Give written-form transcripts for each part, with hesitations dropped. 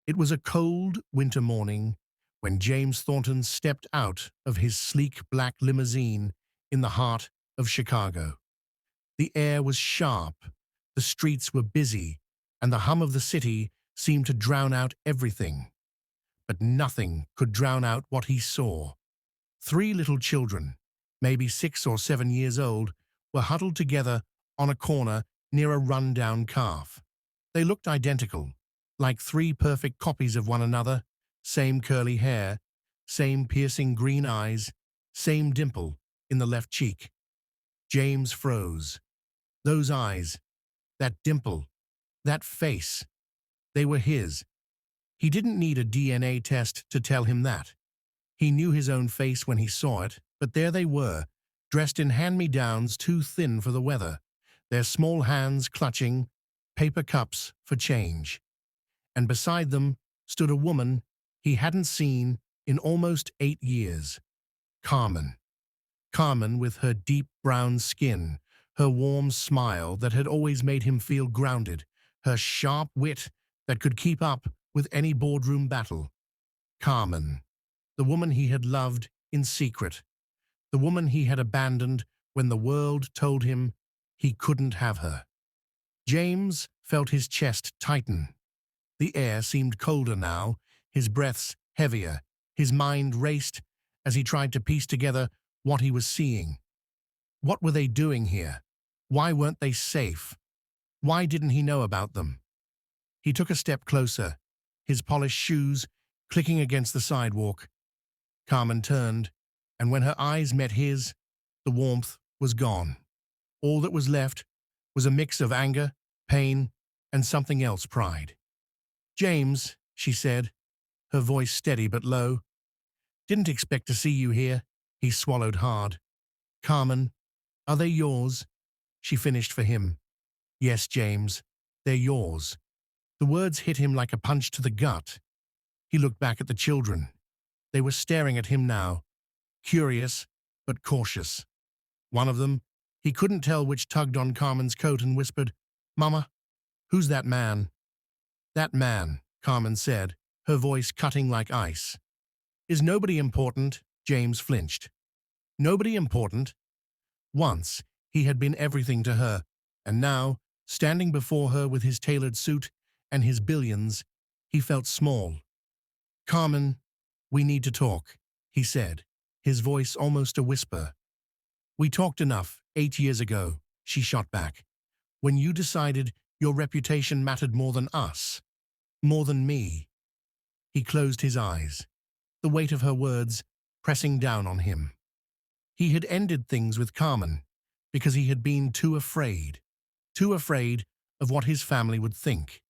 It was a cold winter morning when James Thornton stepped out of his sleek black limousine in the heart of Chicago. The air was sharp, the streets were busy, and the hum of the city seemed to drown out everything. But nothing could drown out what he saw. Three little children, maybe 6 or 7 years old, were huddled together on a corner near a run-down calf. They looked identical, like three perfect copies of one another, same curly hair, same piercing green eyes, same dimple in the left cheek. James froze. Those eyes, that dimple, that face, they were his. He didn't need a DNA test to tell him that. He knew his own face when he saw it, but there they were, dressed in hand-me-downs too thin for the weather, their small hands clutching paper cups for change. And beside them stood a woman he hadn't seen in almost 8 years. Carmen. Carmen with her deep brown skin, her warm smile that had always made him feel grounded, her sharp wit that could keep up with any boardroom battle. Carmen, the woman he had loved in secret, the woman he had abandoned when the world told him he couldn't have her. James felt his chest tighten. The air seemed colder now, his breaths heavier, his mind raced as he tried to piece together what he was seeing. What were they doing here? Why weren't they safe? Why didn't he know about them? He took a step closer, his polished shoes clicking against the sidewalk. Carmen turned, and when her eyes met his, the warmth was gone. All that was left was a mix of anger, pain, and something else, pride. "James," she said, her voice steady but low. "Didn't expect to see you here." He swallowed hard. "Carmen, are they yours?" She finished for him. "Yes, James, they're yours." The words hit him like a punch to the gut. He looked back at the children. They were staring at him now, curious but cautious. One of them, he couldn't tell which, tugged on Carmen's coat and whispered, "Mama, who's that man?" "That man," Carmen said, her voice cutting like ice. "Is nobody important?" James flinched. Nobody important? Once, he had been everything to her, and now, standing before her with his tailored suit and his billions, he felt small. "Carmen, we need to talk," he said, his voice almost a whisper. "We talked enough 8 years ago," she shot back, "when you decided your reputation mattered more than us, more than me." He closed his eyes, the weight of her words pressing down on him. He had ended things with Carmen because he had been too afraid of what his family would think,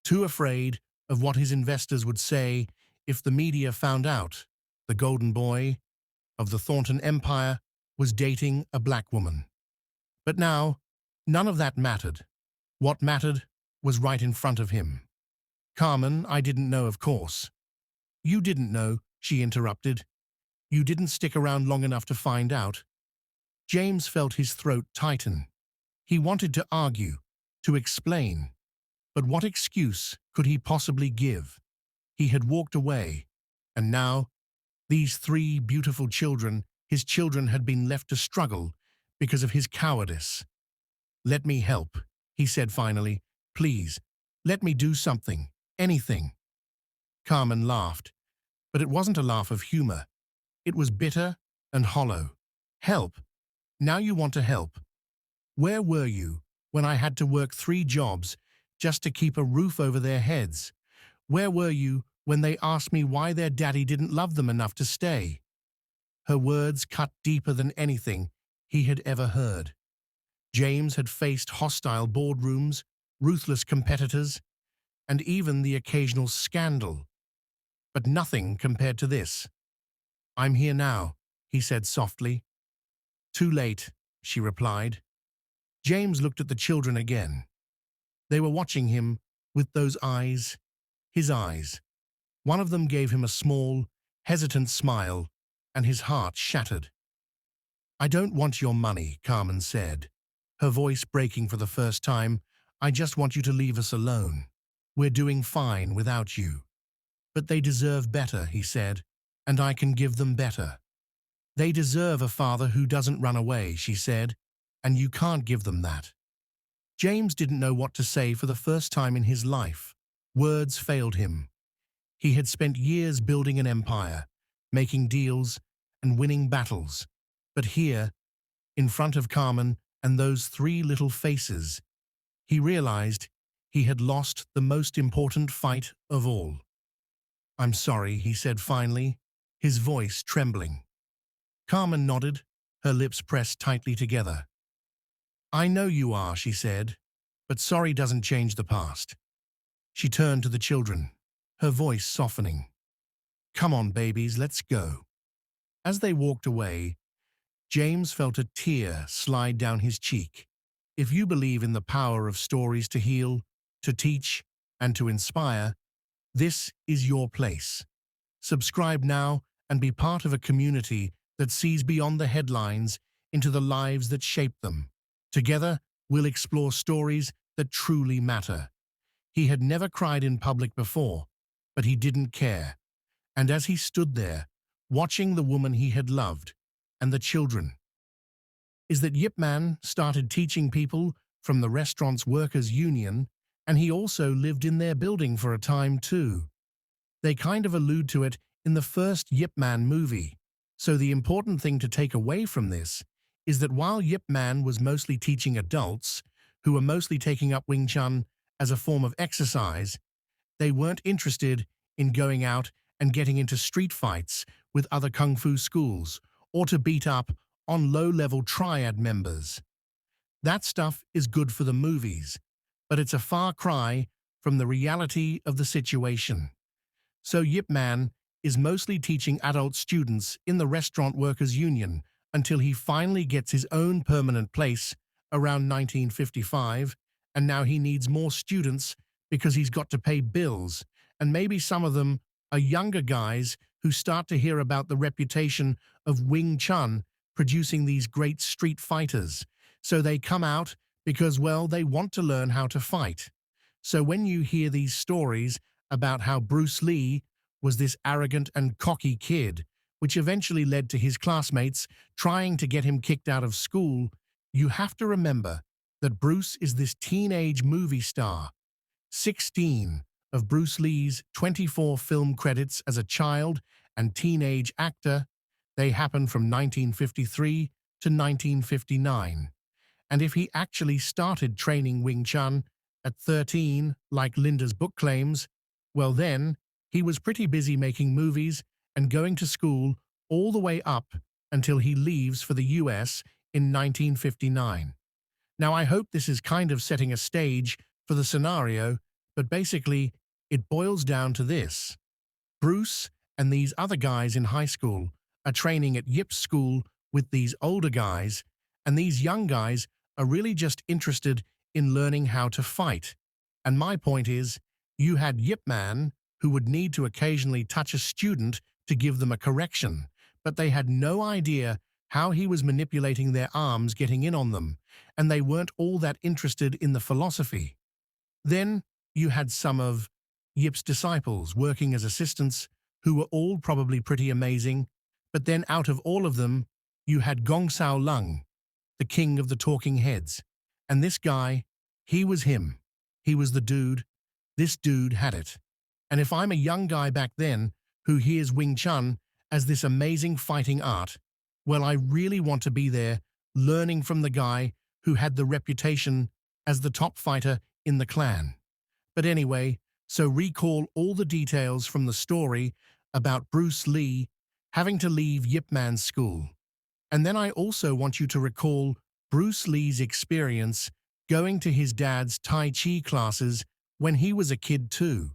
too afraid of what his investors would say if the media found out the golden boy of the Thornton Empire was dating a black woman. But now, none of that mattered. What mattered was right in front of him. "Carmen, I didn't know, of course." "You didn't know," she interrupted. "You didn't stick around long enough to find out." James felt his throat tighten. He wanted to argue, to explain. But what excuse could he possibly give? He had walked away, and now, these three beautiful children, his children, had been left to struggle because of his cowardice. "Let me help," he said finally. "Please, let me do something, anything." Carmen laughed, but it wasn't a laugh of humor. It was bitter and hollow. "Help? Now you want to help? Where were you when I had to work 3 jobs just to keep a roof over their heads? Where were you when they asked me why their daddy didn't love them enough to stay?" Her words cut deeper than anything he had ever heard. James had faced hostile boardrooms, ruthless competitors, and even the occasional scandal. But nothing compared to this. "I'm here now," he said softly. "Too late," she replied. James looked at the children again. They were watching him with those eyes, his eyes. One of them gave him a small, hesitant smile, and his heart shattered. "I don't want your money," Carmen said, her voice breaking for the first time. "I just want you to leave us alone. We're doing fine without you." But they deserve better, he said, and I can give them better. They deserve a father who doesn't run away, she said, and you can't give them that. James didn't know what to say for the first time in his life. Words failed him. He had spent years building an empire, making deals and winning battles. But here, in front of Carmen and those three little faces, he realized he had lost the most important fight of all. I'm sorry, he said finally, his voice trembling. Carmen nodded, her lips pressed tightly together. I know you are, she said, but sorry doesn't change the past. She turned to the children, her voice softening. Come on, babies, let's go. As they walked away, James felt a tear slide down his cheek. If you believe in the power of stories to heal, to teach, and to inspire, this is your place. Subscribe now and be part of a community that sees beyond the headlines into the lives that shape them. Together, we'll explore stories that truly matter. He had never cried in public before, but he didn't care. And as he stood there, watching the woman he had loved, and the children, is that Yip Man started teaching people from the restaurant's workers' union, and he also lived in their building for a time too. They kind of allude to it in the first Yip Man movie. So the important thing to take away from this is that while Yip Man was mostly teaching adults, who were mostly taking up Wing Chun as a form of exercise, they weren't interested in going out and getting into street fights with other kung fu schools or to beat up on low-level triad members. That stuff is good for the movies, but it's a far cry from the reality of the situation. So Yip Man is mostly teaching adult students in the restaurant workers' union until he finally gets his own permanent place around 1955, and now he needs more students because he's got to pay bills, and maybe some of them are younger guys who start to hear about the reputation of Wing Chun producing these great street fighters. So they come out because, well, they want to learn how to fight. So when you hear these stories about how Bruce Lee was this arrogant and cocky kid, which eventually led to his classmates trying to get him kicked out of school, you have to remember that Bruce is this teenage movie star. 16 of Bruce Lee's 24 film credits as a child and teenage actor, they happen from 1953 to 1959. And if he actually started training Wing Chun at 13, like Linda's book claims, well then, he was pretty busy making movies and going to school all the way up until he leaves for the US in 1959. Now, I hope this is kind of setting a stage for the scenario, but basically, it boils down to this. Bruce and these other guys in high school are training at Yip's school with these older guys, and these young guys are really just interested in learning how to fight. And my point is, you had Yip Man, who would need to occasionally touch a student to give them a correction, but they had no idea how he was manipulating their arms getting in on them, and they weren't all that interested in the philosophy. Then you had some of Yip's disciples working as assistants who were all probably pretty amazing, but then out of all of them, you had Gong Sao Lung, the king of the talking heads. And this guy, he was him. He was the dude. This dude had it. And if I'm a young guy back then who hears Wing Chun as this amazing fighting art, well, I really want to be there learning from the guy who had the reputation as the top fighter in the clan. But anyway, so recall all the details from the story about Bruce Lee having to leave Yip Man's school. And then I also want you to recall Bruce Lee's experience going to his dad's Tai Chi classes when he was a kid too.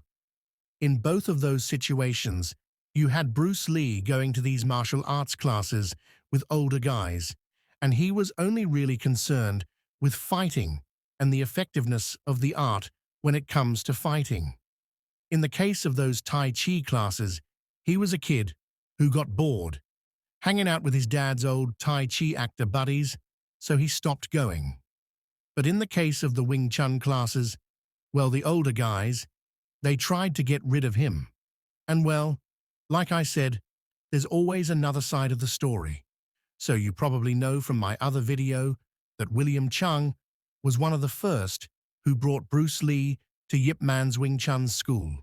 In both of those situations, you had Bruce Lee going to these martial arts classes with older guys, and he was only really concerned with fighting and the effectiveness of the art when it comes to fighting. In the case of those Tai Chi classes, he was a kid who got bored, hanging out with his dad's old Tai Chi actor buddies, so he stopped going. But in the case of the Wing Chun classes, well, the older guys, they tried to get rid of him. And well, like I said, there's always another side of the story. So you probably know from my other video that William Chung was one of the first who brought Bruce Lee to Yip Man's Wing Chun school.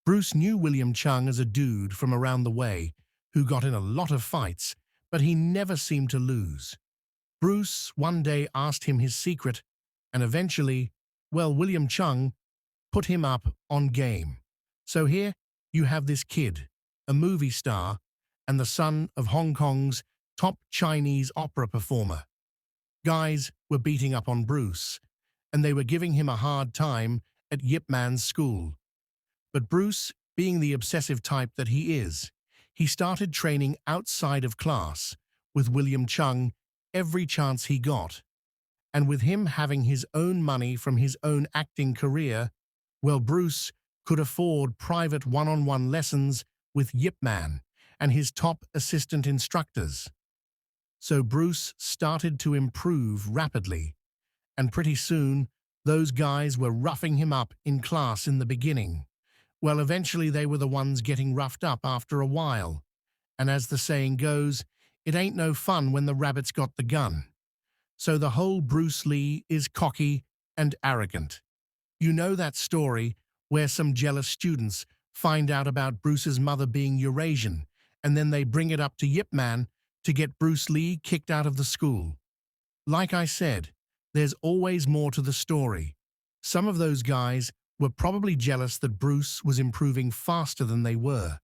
Bruce knew William Chung as a dude from around the way who got in a lot of fights, but he never seemed to lose. Bruce one day asked him his secret, and eventually, well, William Chung put him up on game. So here you have this kid, a movie star, and the son of Hong Kong's top Chinese opera performer. Guys were beating up on Bruce, and they were giving him a hard time at Yip Man's school. But Bruce, being the obsessive type that he is, he started training outside of class with William Chung every chance he got. And with him having his own money from his own acting career, well, Bruce could afford private one-on-one lessons with Yip Man and his top assistant instructors. So Bruce started to improve rapidly, and pretty soon those guys were roughing him up in class in the beginning. Well, eventually they were the ones getting roughed up after a while. And as the saying goes, it ain't no fun when the rabbit's got the gun. So the whole Bruce Lee is cocky and arrogant. You know that story where some jealous students find out about Bruce's mother being Eurasian, and then they bring it up to Yip Man to get Bruce Lee kicked out of the school. Like I said, there's always more to the story. Some of those guys were probably jealous that Bruce was improving faster than they were.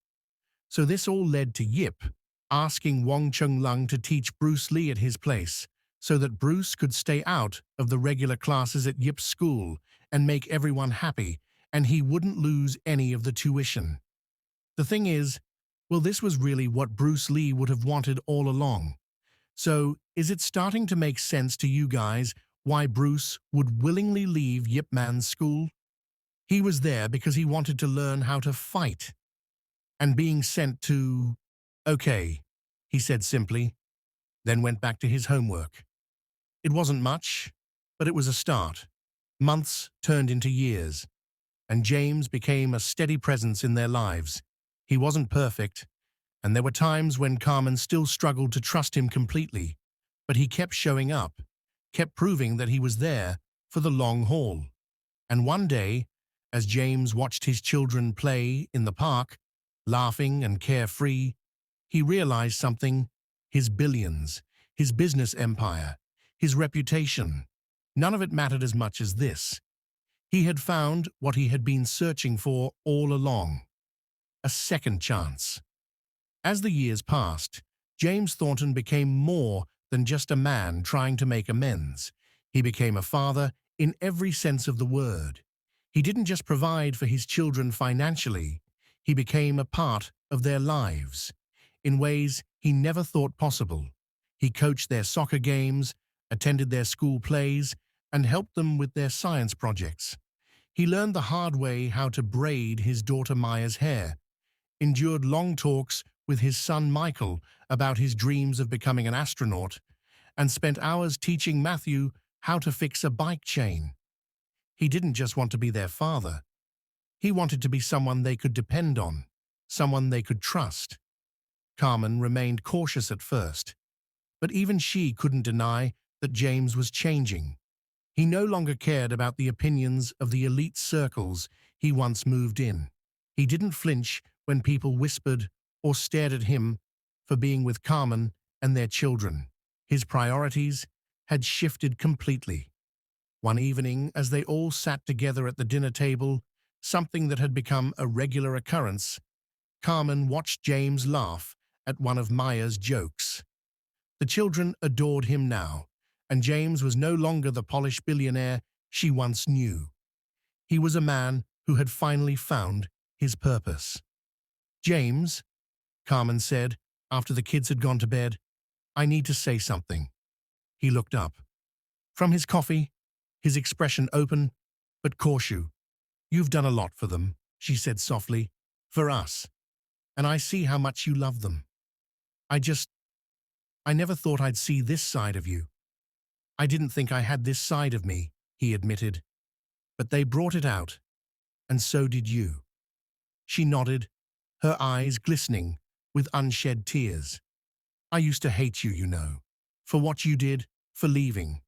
So this all led to Yip asking Wong Chung Lung to teach Bruce Lee at his place so that Bruce could stay out of the regular classes at Yip's school and make everyone happy, and he wouldn't lose any of the tuition. The thing is, well, this was really what Bruce Lee would have wanted all along. So, is it starting to make sense to you guys why Bruce would willingly leave Yip Man's school? He was there because he wanted to learn how to fight. And being sent to... Okay, he said simply, then went back to his homework. It wasn't much, but it was a start. Months turned into years, and James became a steady presence in their lives. He wasn't perfect, and there were times when Carmen still struggled to trust him completely, but he kept showing up, kept proving that he was there for the long haul. And one day, as James watched his children play in the park, laughing and carefree, he realized something: his billions, his business empire, his reputation. None of it mattered as much as this. He had found what he had been searching for all along: a second chance. As the years passed, James Thornton became more than just a man trying to make amends. He became a father in every sense of the word. He didn't just provide for his children financially, he became a part of their lives in ways he never thought possible. He coached their soccer games, attended their school plays, and helped them with their science projects. He learned the hard way how to braid his daughter Maya's hair, endured long talks with his son Michael about his dreams of becoming an astronaut, and spent hours teaching Matthew how to fix a bike chain. He didn't just want to be their father. He wanted to be someone they could depend on, someone they could trust. Carmen remained cautious at first, but even she couldn't deny that James was changing. He no longer cared about the opinions of the elite circles he once moved in. He didn't flinch when people whispered or stared at him for being with Carmen and their children. His priorities had shifted completely. One evening, as they all sat together at the dinner table, something that had become a regular occurrence, Carmen watched James laugh at one of Maya's jokes. The children adored him now, and James was no longer the polished billionaire she once knew. He was a man who had finally found his purpose. "James," Carmen said, after the kids had gone to bed, "I need to say something." He looked up. From his coffee, his expression open but cautious. "You've done a lot for them," she said softly, "for us. And I see how much you love them. I never thought I'd see this side of you." "I didn't think I had this side of me," he admitted. "But they brought it out, and so did you." She nodded, her eyes glistening with unshed tears. I used to hate you, you know, for what you did, for leaving.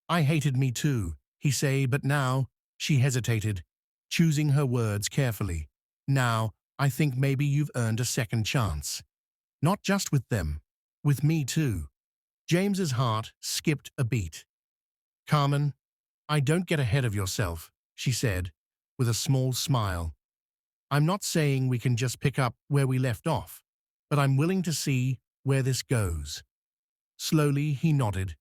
I hated me too, he say, but now, she hesitated, choosing her words carefully. Now, I think maybe you've earned a second chance. Not just with them, with me too. James's heart skipped a beat. Carmen, I don't get ahead of yourself, she said, with a small smile. I'm not saying we can just pick up where we left off, but I'm willing to see where this goes. Slowly he nodded,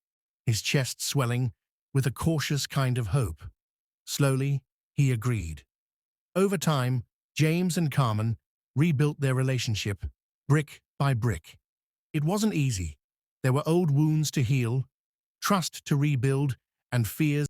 his chest swelling with a cautious kind of hope. Slowly he agreed. Over time, James and Carmen rebuilt their relationship, brick by brick. It wasn't easy. There were old wounds to heal, trust to rebuild, and fears